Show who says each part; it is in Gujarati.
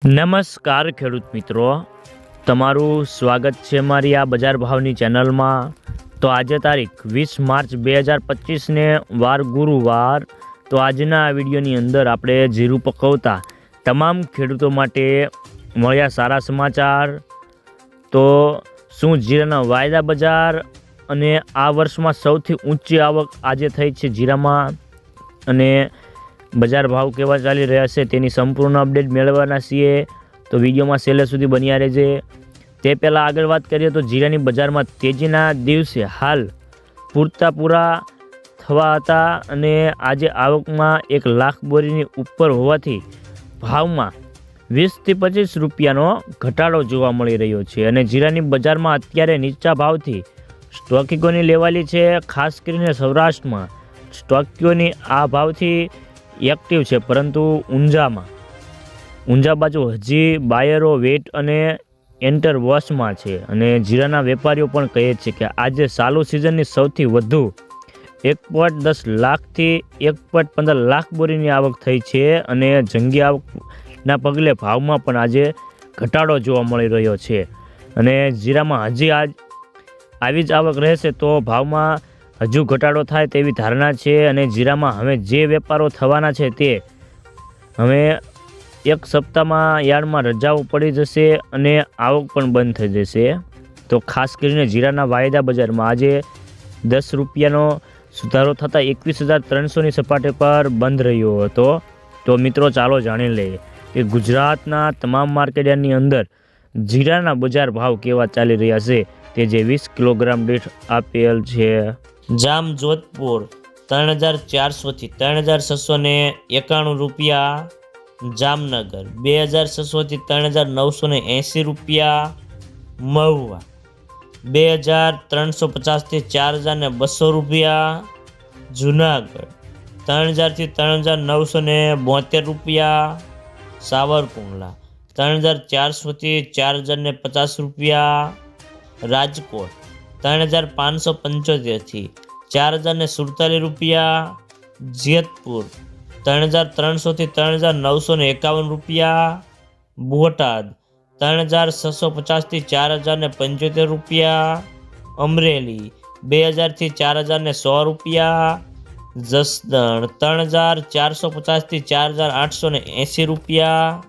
Speaker 1: નમસ્કાર ખેડૂત મિત્રો, તમારું સ્વાગત છે મારી આ બજાર ભાવની ચેનલમાં। તો આજે તારીખ 20 માર્ચ 2025ને વાર ગુરુવાર। તો આજના આ વિડીયોની અંદર આપણે જીરું પકવતા તમામ ખેડૂતો માટે મળ્યા સારા સમાચાર। તો શું જીરાના વાયદા બજાર અને આ વર્ષમાં સૌથી ઊંચી આવક આજે થઈ છે જીરામાં અને બજાર ભાવ કેવા ચાલી રહ્યા છે તેની સંપૂર્ણ અપડેટ મેળવવાના છીએ। તો વિડીયોમાં છેલ્લે સુધી બન્યા રહેજે। તે પહેલાં આગળ વાત કરીએ તો જીરાની બજારમાં તેજીના દિવસે હાલ પૂરા થવા હતા અને આજે આવકમાં 1 લાખ બોરીની ઉપર હોવાથી ભાવમાં 20 થી 25 રૂપિયાનો ઘટાડો જોવા મળી રહ્યો છે અને જીરાની બજારમાં અત્યારે નીચા ભાવથી સ્ટોકીકોની લેવાલી છે। ખાસ કરીને સૌરાષ્ટ્રમાં સ્ટોકીઓની આ ભાવથી એક્ટિવ છે, પરંતુ ઊંઝા બાજુ હજી બાયરો વેટ અને એન્ટર વોશમાં છે અને જીરાના વેપારીઓ પણ કહે છે કે આજે ચાલુ સિઝનની સૌથી વધુ 1.10 લાખથી 1.15 લાખ બોરીની આવક થઈ છે અને જંગી આવકના પગલે ભાવમાં પણ આજે ઘટાડો જોવા મળી રહ્યો છે અને જીરામાં હજી આવી જ આવક રહેશે તો ભાવમાં હજુ ઘટાડો થાય તેવી ધારણા છે અને જીરામાં હવે જે વેપારો થવાના છે તે હવે 1 સપ્તાહમાં યાર્ડમાં રજાઓ પડી જશે અને આવક પણ બંધ થઈ જશે। તો ખાસ કરીને જીરાના વાયદા બજારમાં આજે 10 રૂપિયાનો સુધારો થતાં 21,300ની સપાટી પર બંધ રહ્યો હતો। તો મિત્રો ચાલો જાણી લઈએ કે ગુજરાતના તમામ માર્કેટયાર્ડની અંદર જીરાના બજાર ભાવ કેવા ચાલી રહ્યા છે તે જે 20 કિલોગ્રામ દીઠ આપેલ છે।
Speaker 2: જામ જોધપુર 3,400 થી 3,691 રૂપિયા, જામનગર 2,600 થી 3,980 રૂપિયા, મહુવા 2,350 થી 4,200 રૂપિયા, જુનાગઢ 3,000 થી 3,972 રૂપિયા, સાવરકુંડલા 3,400 થી 4,050 રૂપિયા, રાજકોટ 3,575 થી 4,047 રૂપિયા, જેતપુર 3,300 થી 3,951 રૂપિયા, બોટાદ 3,650 થી 4,075 રૂપિયા, અમરેલી 2,000 થી 4,0100 રૂપિયા, જસદણ 3,450 થી 4,880 રૂપિયા,